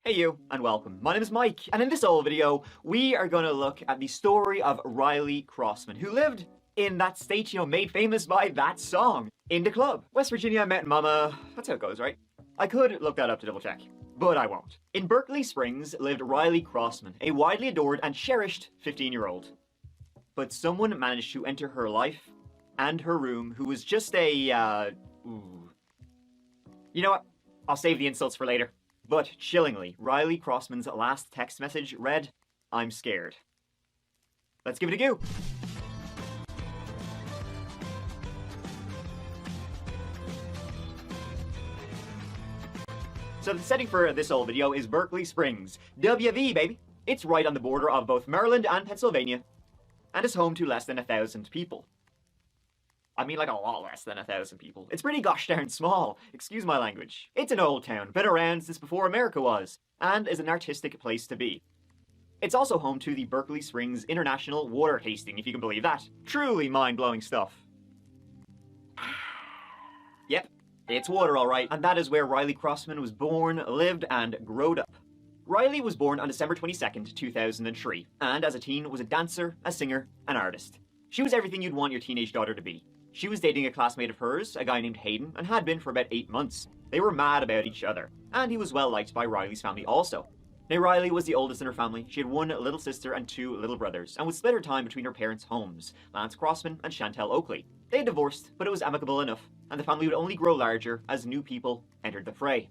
Hey you, and welcome. My name is Mike, and in this old video, we are going to look at the story of Riley Crossman, who lived in that state, made famous by that song, in the club. West Virginia, Mountain Mama, that's how it goes, right? I could look that up to double check, but I won't. In Berkeley Springs lived Riley Crossman, a widely adored and cherished 15-year-old. But someone managed to enter her life and her room who was just a, You know what? I'll save the insults for later. But chillingly, Riley Crossman's last text message read, "I'm scared." Let's give it a go. So the setting for this whole video is Berkeley Springs. WV, baby! It's right on the border of both Maryland and Pennsylvania, and is home to less than 1,000 people. I mean, like a lot less than 1,000 people. It's pretty gosh darn small, excuse my language. It's an old town, been around since before America was, and is an artistic place to be. It's also home to the Berkeley Springs International Water Tasting, if you can believe that. Truly mind-blowing stuff. Yep, it's water alright, and that is where Riley Crossman was born, lived, and growed up. Riley was born on December 22nd, 2003, and as a teen was a dancer, a singer, an artist. She was everything you'd want your teenage daughter to be. She was dating a classmate of hers, a guy named Hayden, and had been for about 8 months. They were mad about each other, and he was well liked by Riley's family also. Now Riley was the oldest in her family. She had one little sister and 2 little brothers, and would split her time between her parents' homes, Lance Crossman and Chantel Oakley. They had divorced, but it was amicable enough, and the family would only grow larger as new people entered the fray.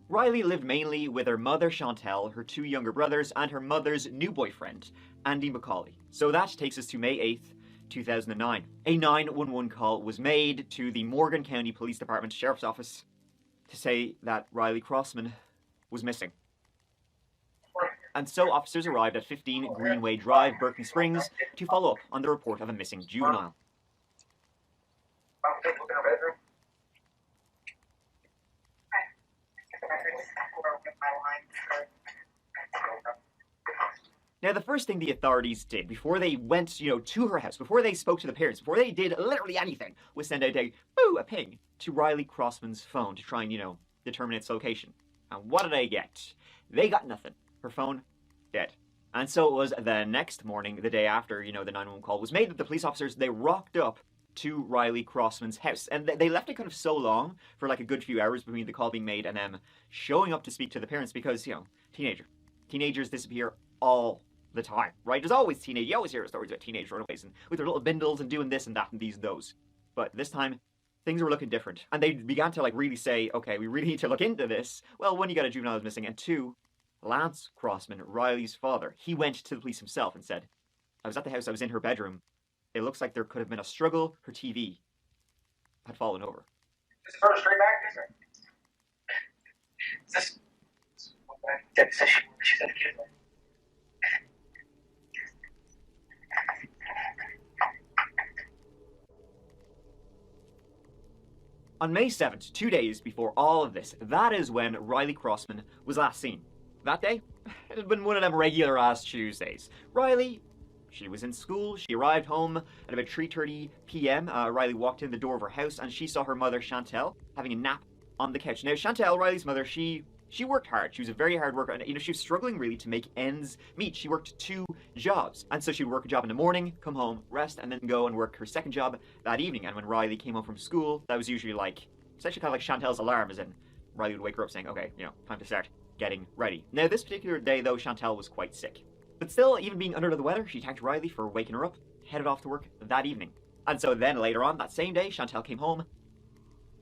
Riley lived mainly with her mother Chantel, her 2 younger brothers, and her mother's new boyfriend, Andy McCauley. So that takes us to May 8th, 2009. A 911 call was made to the Morgan County Police Department Sheriff's Office to say that Riley Crossman was missing. And so officers arrived at 15 Greenway Drive, Berkeley Springs, to follow up on the report of a missing juvenile. Now, the first thing the authorities did before they went, to her house, before they spoke to the parents, before they did literally anything, was send out a ping to Riley Crossman's phone to try and, determine its location. And what did they get? They got nothing. Her phone, dead. And so it was the next morning, the day after, the 911 call was made, that the police officers, they rocked up to Riley Crossman's house. And they left it kind of so long, for like a good few hours between the call being made and them showing up to speak to the parents because, teenagers disappear all the time, right? There's always you always hear stories about teenage runaways and with their little bindles and doing this and that and these and those. But this time, things were looking different. And they began to really say, okay, we really need to look into this. Well, one, you got a juvenile who's missing, and 2, Lance Crossman, Riley's father, he went to the police himself and said, I was at the house, I was in her bedroom. It looks like there could have been a struggle. Her TV had fallen over. Is it straight back? Is this she said On May 7th, 2 days before all of this, that is when Riley Crossman was last seen. That day, it had been one of them regular-ass Tuesdays. Riley, she was in school, she arrived home at about 3:30 p.m. Riley walked in the door of her house and she saw her mother, Chantel, having a nap on the couch. Now, Chantel, Riley's mother, she worked hard. She was a very hard worker, and she was struggling really to make ends meet. She worked 2 jobs, and so she'd work a job in the morning, come home, rest, and then go and work her second job that evening. And when Riley came home from school, that was usually essentially kind of like Chantel's alarm, as in Riley would wake her up saying, okay, time to start getting ready. Now, this particular day, though, Chantel was quite sick. But still, even being under the weather, she thanked Riley for waking her up, headed off to work that evening. And so then later on that same day, Chantel came home.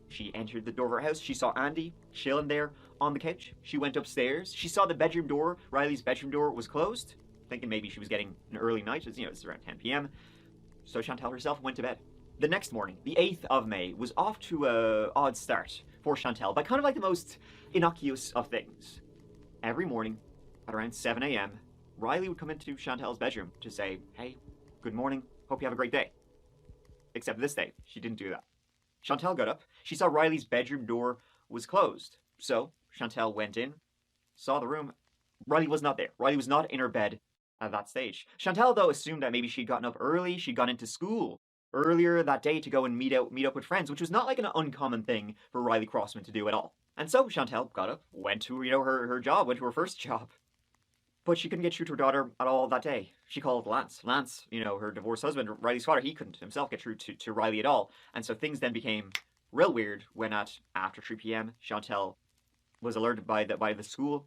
She entered the door of her house. She saw Andy chilling there on the couch. She went upstairs. She saw the bedroom door, Riley's bedroom door, was closed, thinking maybe she was getting an early night. It's around 10 p.m. So Chantel herself went to bed. The next morning, the 8th of May, was off to an odd start for Chantel by kind of like the most innocuous of things. Every morning, at around 7 a.m., Riley would come into Chantel's bedroom to say, hey, good morning, hope you have a great day. Except this day, she didn't do that. Chantel got up. She saw Riley's bedroom door was closed. So Chantel went in, saw the room. Riley was not there. Riley was not in her bed at that stage. Chantel, though, assumed that maybe she'd gotten up early. She'd gone into school earlier that day to go and meet up with friends, which was not like an uncommon thing for Riley Crossman to do at all. And so Chantal got up, went to, her job, went to her first job. But she couldn't get through to her daughter at all that day. She called Lance. Lance, her divorced husband, Riley's father, he couldn't himself get through to Riley at all. And so things then became real weird when after 3 p.m., Chantal was alerted by the school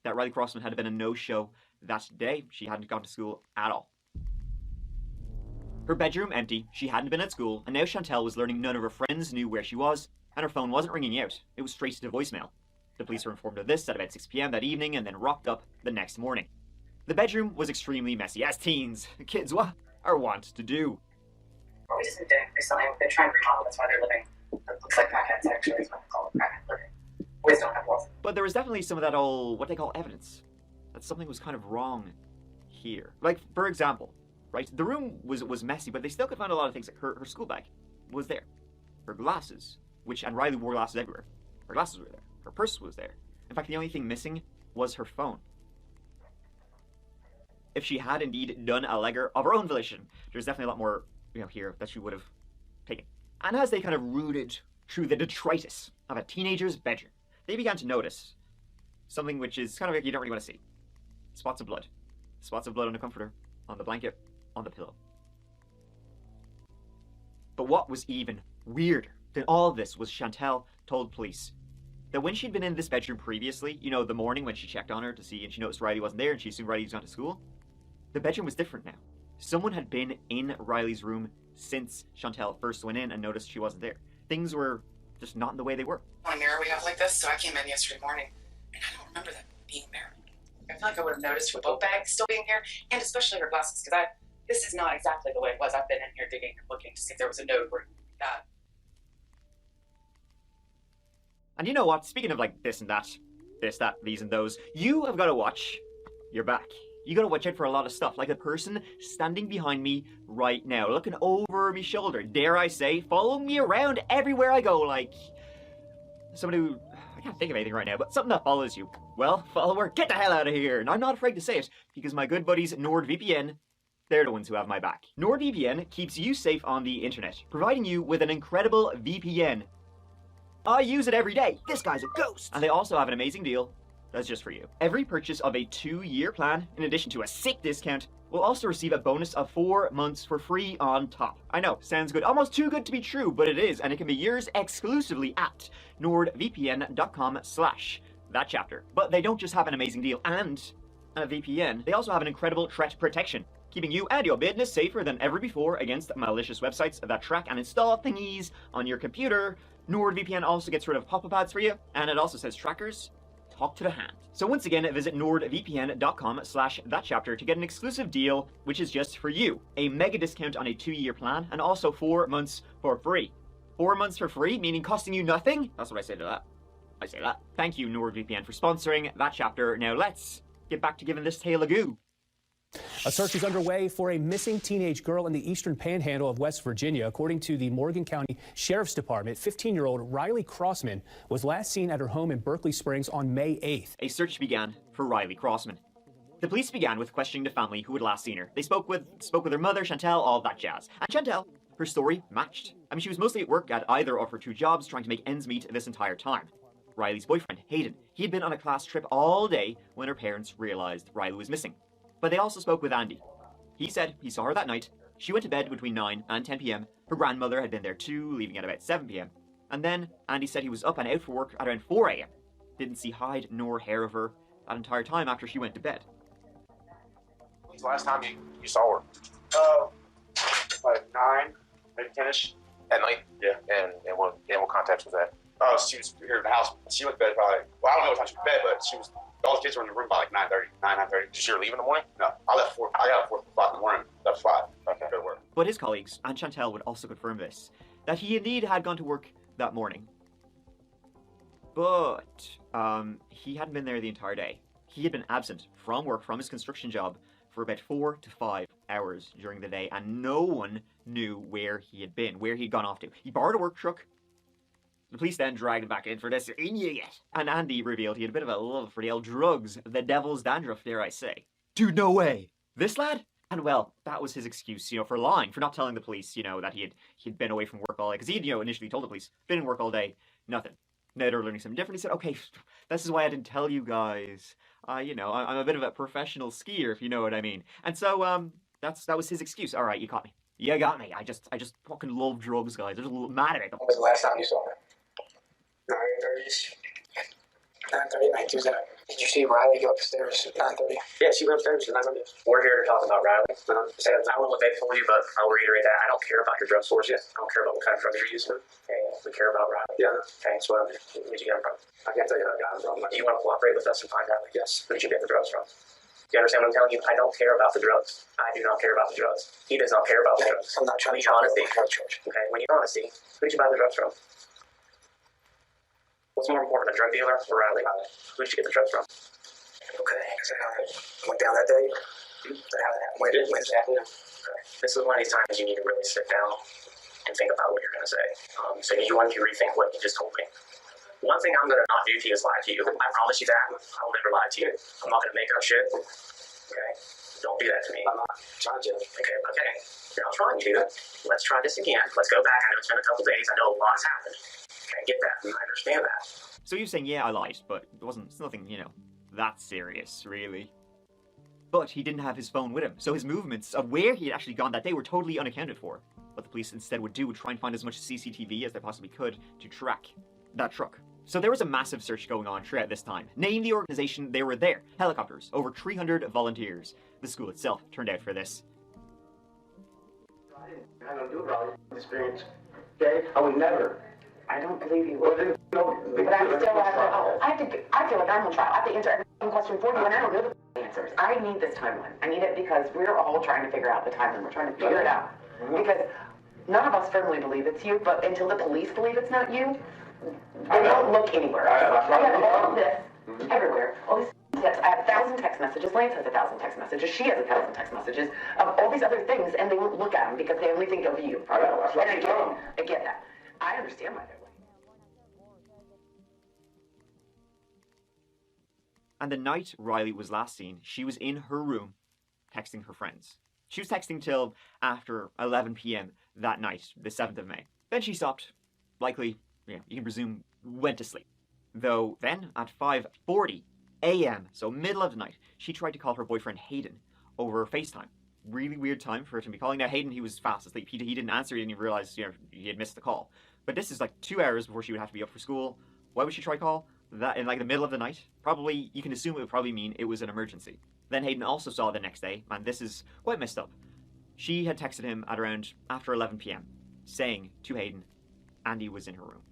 that Riley Crossman had been a no-show that day. She hadn't gone to school at all. Her bedroom empty, she hadn't been at school, and now Chantal was learning none of her friends knew where she was, and her phone wasn't ringing out. It was straight to voicemail. The police were informed of this at about 6 p.m. that evening and then rocked up the next morning. The bedroom was extremely messy, as teens, kids, are wont to do. What we just been doing recently, we've been trying to remodel, that's why they're living. It looks like crackheads, actually, is what they call it, crackhead living. Boys don't have walls. But there was definitely some of that old, what they call evidence, that something was kind of wrong here. Like, for example, right, the room was messy, but they still could find a lot of things. Like her school bag was there. Her glasses, and Riley wore glasses everywhere. Her glasses were there. Her purse was there. In fact, the only thing missing was her phone. If she had indeed done a legger of her own volition, there's definitely a lot more, here that she would have taken. And as they kind of rooted through the detritus of a teenager's bedroom, they began to notice something which is kind of like you don't really want to see. Spots of blood. Spots of blood on the comforter, on the blanket, on the pillow. But what was even weirder than all of this was Chantal told police that when she'd been in this bedroom previously, the morning when she checked on her to see and she noticed Riley wasn't there and she assumed Riley was gone to school, the bedroom was different now. Someone had been in Riley's room since Chantal first went in and noticed she wasn't there. Things were just not in the way they were. A mirror we have like this, so I came in yesterday morning and I don't remember that being there. I feel like I would have noticed her boat bag still being here, and especially her glasses, because this is not exactly the way it was. I've been in here digging and looking to see if there was a note where that. And you know what? Speaking of like this and that, these and those, you have got to watch your back. You got to watch out for a lot of stuff, like the person standing behind me right now, looking over my shoulder. Dare I say, following me around everywhere I go, like somebody who, I can't think of anything right now, but something that follows you. Well, follower, get the hell out of here. And I'm not afraid to say it, because my good buddies NordVPN, they're the ones who have my back. NordVPN keeps you safe on the internet, providing you with an incredible VPN. I use it every day. This guy's a ghost. And they also have an amazing deal that's just for you. Every purchase of a 2-year plan, in addition to a sick discount, will also receive a bonus of 4 months for free on top. I know, sounds good. Almost too good to be true, but it is, and it can be yours exclusively at nordvpn.com/thatchapter. But they don't just have an amazing deal and a VPN, they also have an incredible threat protection, keeping you and your business safer than ever before against malicious websites that track and install thingies on your computer. NordVPN also gets rid of pop-up ads for you, and it also says trackers talk to the hand. So once again, visit nordvpn.com/thatchapter to get an exclusive deal, which is just for you. A mega discount on a 2-year plan, and also 4 months for free. 4 months for free, meaning costing you nothing? That's what I say to that. I say that. Thank you, NordVPN, for sponsoring That Chapter. Now let's get back to giving this tale a go. A search is underway for a missing teenage girl in the eastern panhandle of West Virginia. According to the Morgan County Sheriff's Department, 15-year-old Riley Crossman was last seen at her home in Berkeley Springs on May 8th. A search began for Riley Crossman. The police began with questioning the family who had last seen her. They spoke with her mother, Chantal, all that jazz. And Chantal, her story matched. I mean, she was mostly at work at either of her 2 jobs, trying to make ends meet this entire time. Riley's boyfriend, Hayden, he had been on a class trip all day when her parents realized Riley was missing. But they also spoke with Andy. He said he saw her that night. She went to bed between 9 and 10 p.m. Her grandmother had been there too, leaving at about 7 p.m. And then Andy said he was up and out for work at around 4 a.m. Didn't see hide nor hair of her that entire time after she went to bed. When's the last time you saw her? Like 9, maybe 10ish. At night? Yeah. And what context was that? Oh, she was here in the house. She went to bed probably, well, I don't know what time she went to bed, but all the kids were in the room by like 9:30. Did she leave in the morning? No, I got up 4 o'clock in the morning. That was 5. Okay. Go to work. But his colleagues, and Chantal, would also confirm this, that he indeed had gone to work that morning. But he hadn't been there the entire day. He had been absent from work, from his construction job, for about 4 to 5 hours during the day, and no one knew where he had been, where he'd gone off to. He borrowed a work truck. The police then dragged him back in for this. In you get. And Andy revealed he had a bit of a love for the old drugs, the devil's dandruff, dare I say. Dude, no way. This lad? And well, that was his excuse, for lying, for not telling the police, that he'd been away from work all day. Because he'd, initially told the police, been in work all day, nothing. Now they're learning something different. He said, okay, this is why I didn't tell you guys. I'm a bit of a professional skier, if you know what I mean. And so, that was his excuse. All right, you caught me. You got me. I just fucking love drugs, guys. I'm just mad at it. When was the last time you saw her? 9:30. 9:30 night Tuesday. Did you see Riley go upstairs at 9:30? Yeah, she went upstairs and we're here to talk about Riley. I don't know what they told you, but I'll reiterate that. I don't care about your drug source yet. I don't care about what kind of drugs you're using. Okay, we care about Riley. Yeah. Okay, so where did you get them from? I can't tell you how I got them from. Do you want to cooperate with us and find out? Yes. Where did you get the drugs from? Do you understand what I'm telling you? I don't care about the drugs. I do not care about the drugs. He does not care about the drugs. I'm not trying to honesty. drug charge. Okay, we need honesty. Who did you buy the drugs from? What's more important, a drug dealer or Riley? Who did you get the drugs from? Okay, so I went down that day. Wednesday afternoon. Okay. This is one of these times you need to really sit down and think about what you're going to say. So you want to rethink what you just told me. One thing I'm going to not do to you is lie to you. I promise you that. I will never lie to you. I'm not going to make up shit. Okay? Don't do that to me. I'm not trying to. Okay. You're not trying to. Let's try this again. Let's go back. I know it's been a couple days. I know a lot has happened. Okay, I get that. I understand that. So he was saying, yeah, I lied, but it's nothing, that serious, really. But he didn't have his phone with him, so his movements of where he had actually gone that day were totally unaccounted for. What the police instead would try and find as much CCTV as they possibly could to track that truck. So there was a massive search going on throughout this time. Name the organization, they were there. Helicopters, over 300 volunteers. The school itself turned out for this. I don't do about experience. Okay? I would never. I don't believe you. Well, then, no, But I still I feel like I'm on trial. I have to answer every question for you, and I don't know the answers. I need this timeline. I need it because we're all trying to figure out the timeline. We're trying to figure it out. Because none of us firmly believe it's you, but until the police believe it's not you, they don't look anywhere. I have all of this everywhere. All these steps. I have 1,000 text messages. Lance has 1,000 text messages. She has 1,000 text messages of all these other things, and they won't look at them because they only think of you. I know. That's what And I get that. I understand why they're like. And the night Riley was last seen, she was in her room texting her friends. She was texting till after 11 p.m. that night, the 7th of May. Then she stopped, likely, you can presume, went to sleep. Though then, at 5:40 a.m., so middle of the night, she tried to call her boyfriend Hayden over FaceTime. Really weird time for her to be calling. Now, Hayden, he was fast asleep. He didn't answer, he didn't even realize he had missed the call. But this is like 2 hours before she would have to be up for school. Why would she try to call that in like the middle of the night? Probably, you can assume it would probably mean it was an emergency. Then Hayden also saw the next day, and this is quite messed up. She had texted him at around after 11 p.m. saying to Hayden, Andy was in her room.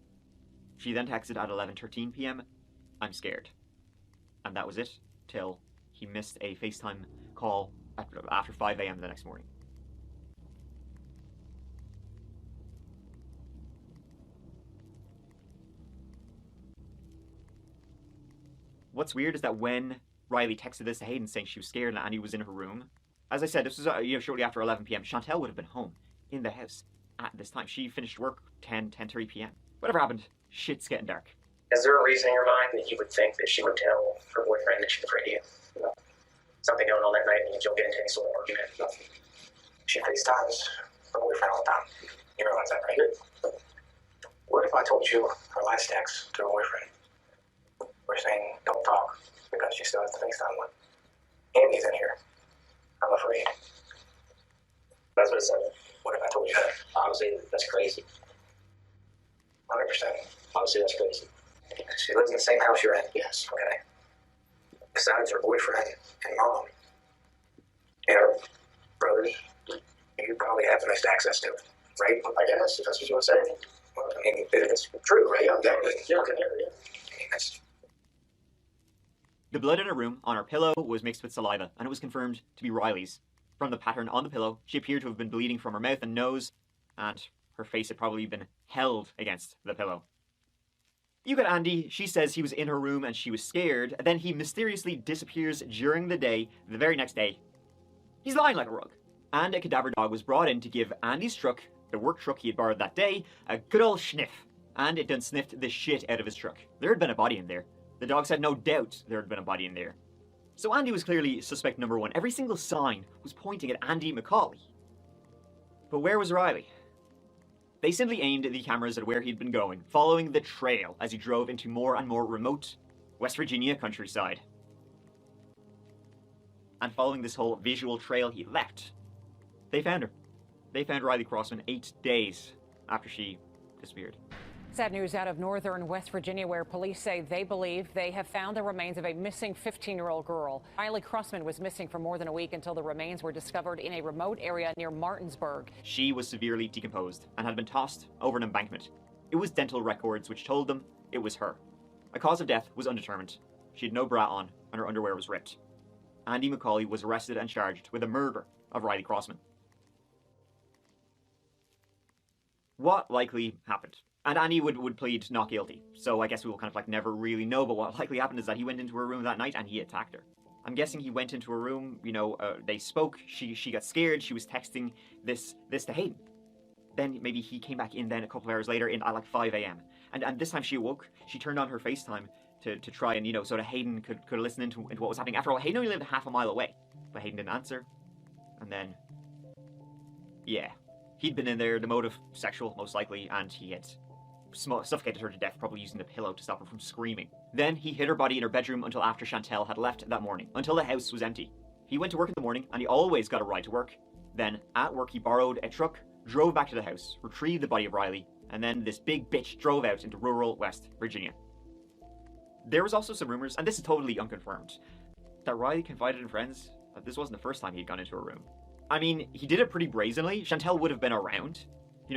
She then texted at 11:13 p.m, I'm scared. And that was it, till he missed a FaceTime call after 5 a.m. the next morning. What's weird is that when Riley texted this to Hayden saying she was scared and Andy was in her room, as I said, this was shortly after 11 p.m. Chantel would have been home in the house at this time. She finished work 10:30 p.m. Whatever happened, shit's getting dark. Is there a reason in your mind that you would think that she would tell her boyfriend that she's afraid of you? Something going on that night and you'll get into any sort of argument? Nothing. She FaceTimes her boyfriend all the time. You realize that, right? What if I told you her last text to her boyfriend? We're saying don't talk because she still has to FaceTime one. Andy's in here. I'm afraid. That's what it said. What if I told you that? Honestly, that's crazy. 100%. Honestly, that's crazy. She lives in the same house you're in. Yes. Okay. Besides her boyfriend and mom and her brothers, you probably have the most access to it, right? I guess, if that's what you want to say. Well, I mean, it's true, right? Yeah, okay, yeah. I mean, that's The blood in her room on her pillow was mixed with saliva, and it was confirmed to be Riley's. From the pattern on the pillow, she appeared to have been bleeding from her mouth and nose, and her face had probably been held against the pillow. You got Andy. She says he was in her room and she was scared. Then he mysteriously disappears during the day. The very next day, he's lying like a rug. And a cadaver dog was brought in to give Andy's truck, the work truck he had borrowed that day, a good old sniff. And it done sniffed the shit out of his truck. There had been a body in there. The dogs had no doubt there had been a body in there. So Andy was clearly suspect number one. Every single sign was pointing at Andy McCauley. But where was Riley? They simply aimed the cameras at where he'd been going, following the trail as he drove into more and more remote West Virginia countryside. And following this whole visual trail he left, they found her. They found Riley Crossman 8 days after she disappeared. Sad news out of northern West Virginia, where police say they believe they have found the remains of a missing 15-year-old girl. Riley Crossman was missing for more than a week until the remains were discovered in a remote area near Martinsburg. She was severely decomposed and had been tossed over an embankment. It was dental records which told them it was her. A cause of death was undetermined. She had no bra on and her underwear was ripped. Andy McCauley was arrested and charged with the murder of Riley Crossman. What likely happened? And Andy would plead not guilty, so I guess we will kind of never really know, but what likely happened is that he went into her room that night and he attacked her. I'm guessing he went into her room, they spoke, she got scared, she was texting this to Hayden. Then maybe he came back in then a couple of hours later at 5 a.m. And this time she awoke, she turned on her FaceTime to try and, so that Hayden could listen into what was happening. After all, Hayden only lived half a mile away, but Hayden didn't answer. And then, yeah, he'd been in there, the motive sexual, most likely, and he had suffocated her to death, probably using the pillow to stop her from screaming. Then he hid her body in her bedroom until after Chantel had left that morning, until the house was empty. He went to work in the morning, and he always got a ride to work. Then, at work, he borrowed a truck, drove back to the house, retrieved the body of Riley, and then this big bitch drove out into rural West Virginia. There was also some rumors, and this is totally unconfirmed, that Riley confided in friends that this wasn't the first time he'd gone into a room. I mean, he did it pretty brazenly. Chantel would have been around.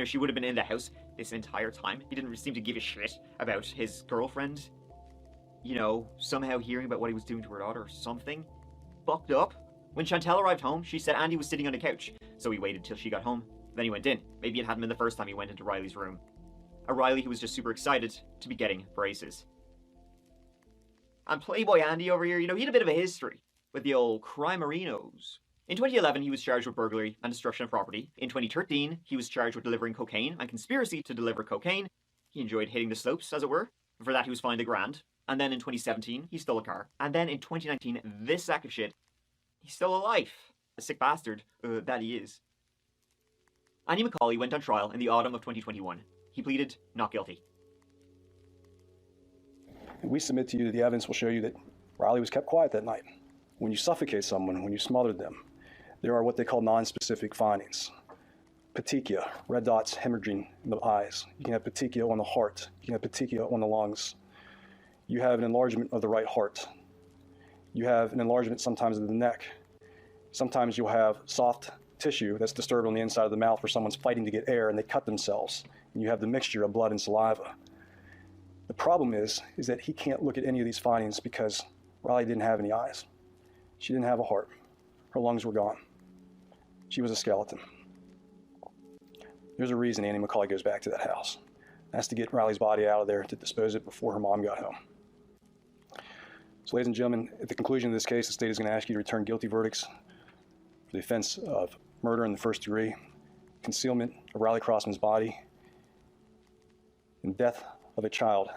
She would have been in the house this entire time. He didn't seem to give a shit about his girlfriend, somehow hearing about what he was doing to her daughter or something. Fucked up. When Chantel arrived home, she said Andy was sitting on the couch, so he waited till she got home. Then he went in. Maybe it hadn't been the first time he went into Riley's room. A Riley who was just super excited to be getting braces. And Playboy Andy over here, he had a bit of a history with the old crimerinos. In 2011, he was charged with burglary and destruction of property. In 2013, he was charged with delivering cocaine and conspiracy to deliver cocaine. He enjoyed hitting the slopes, as it were. For that, he was fined $1,000. And then in 2017, he stole a car. And then in 2019, this sack of shit, he stole a life. A sick bastard that he is. Andy McCauley went on trial in the autumn of 2021. He pleaded not guilty. We submit to you that the evidence will show you that Riley was kept quiet that night. When you suffocate someone, when you smothered them, there are what they call non-specific findings. Petechia, red dots hemorrhaging in the eyes. You can have petechia on the heart. You can have petechia on the lungs. You have an enlargement of the right heart. You have an enlargement sometimes of the neck. Sometimes you'll have soft tissue that's disturbed on the inside of the mouth where someone's fighting to get air and they cut themselves. And you have the mixture of blood and saliva. The problem is that he can't look at any of these findings because Riley didn't have any eyes. She didn't have a heart. Her lungs were gone. She was a skeleton. There's a reason Andy McCauley goes back to that house. That's to get Riley's body out of there to dispose it before her mom got home. So ladies and gentlemen, at the conclusion of this case, the state is going to ask you to return guilty verdicts for the offense of murder in the first degree, concealment of Riley Crossman's body, and death of a child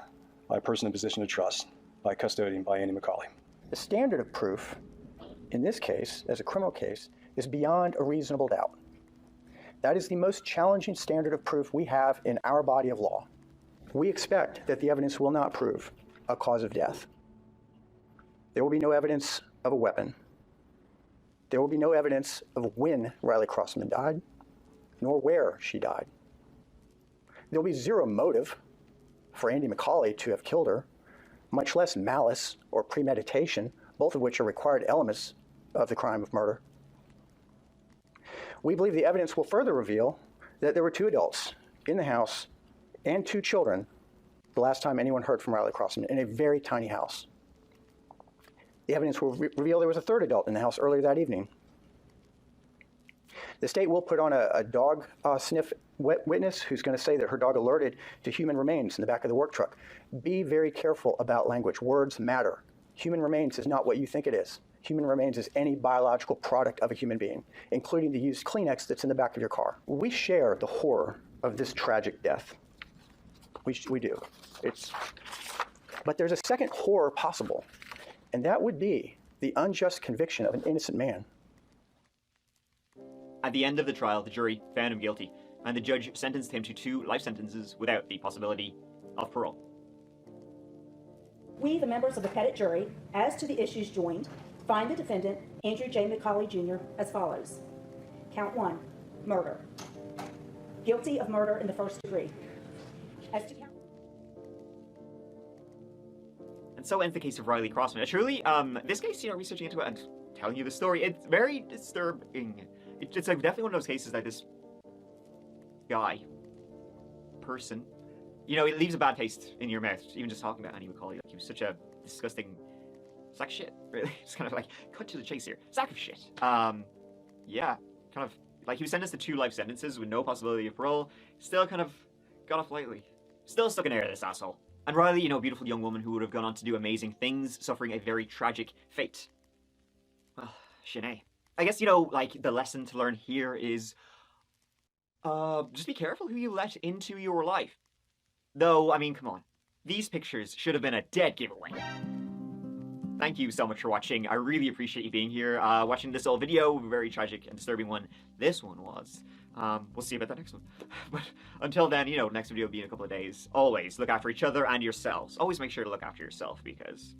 by a person in position of trust, by a custodian, by Andy McCauley. The standard of proof in this case, as a criminal case, is beyond a reasonable doubt. That is the most challenging standard of proof we have in our body of law. We expect that the evidence will not prove a cause of death. There will be no evidence of a weapon. There will be no evidence of when Riley Crossman died, nor where she died. There will be zero motive for Andy McCauley to have killed her, much less malice or premeditation, both of which are required elements of the crime of murder. We believe the evidence will further reveal that there were 2 adults in the house and 2 children the last time anyone heard from Riley Crossman in a very tiny house. The evidence will reveal there was a 3rd adult in the house earlier that evening. The state will put on a dog sniff witness who's going to say that her dog alerted to human remains in the back of the work truck. Be very careful about language. Words matter. Human remains is not what you think it is. Human remains is any biological product of a human being, including the used Kleenex that's in the back of your car. We share the horror of this tragic death. We do. But there's a second horror possible, and that would be the unjust conviction of an innocent man. At the end of the trial, the jury found him guilty, and the judge sentenced him to 2 life sentences without the possibility of parole. We, the members of the petit jury, as to the issues joined, find the defendant, Andrew J. McCauley Jr., as follows. Count 1, murder. Guilty of murder in the first degree. As to count... And so ends the case of Riley Crossman. Truly, this case, researching into it and telling you the story, it's very disturbing. It's like definitely one of those cases that this person, it leaves a bad taste in your mouth, even just talking about Andy McCauley. Like, he was such a disgusting sack of shit, really. It's kind of like, cut to the chase here. Sack of shit. Yeah, kind of, like, he was sentenced to 2 life sentences with no possibility of parole. Still kind of got off lightly. Still stuck in air, this asshole. And Riley, beautiful young woman who would have gone on to do amazing things, suffering a very tragic fate. Well, Shanae. I guess, like, the lesson to learn here is, just be careful who you let into your life. Though, I mean, come on. These pictures should have been a dead giveaway. Thank you so much for watching. I really appreciate you being here, watching this old video, very tragic and disturbing one this one was. We'll see about that next one. But until then, next video will be in a couple of days. Always look after each other and yourselves. Always make sure to look after yourself, because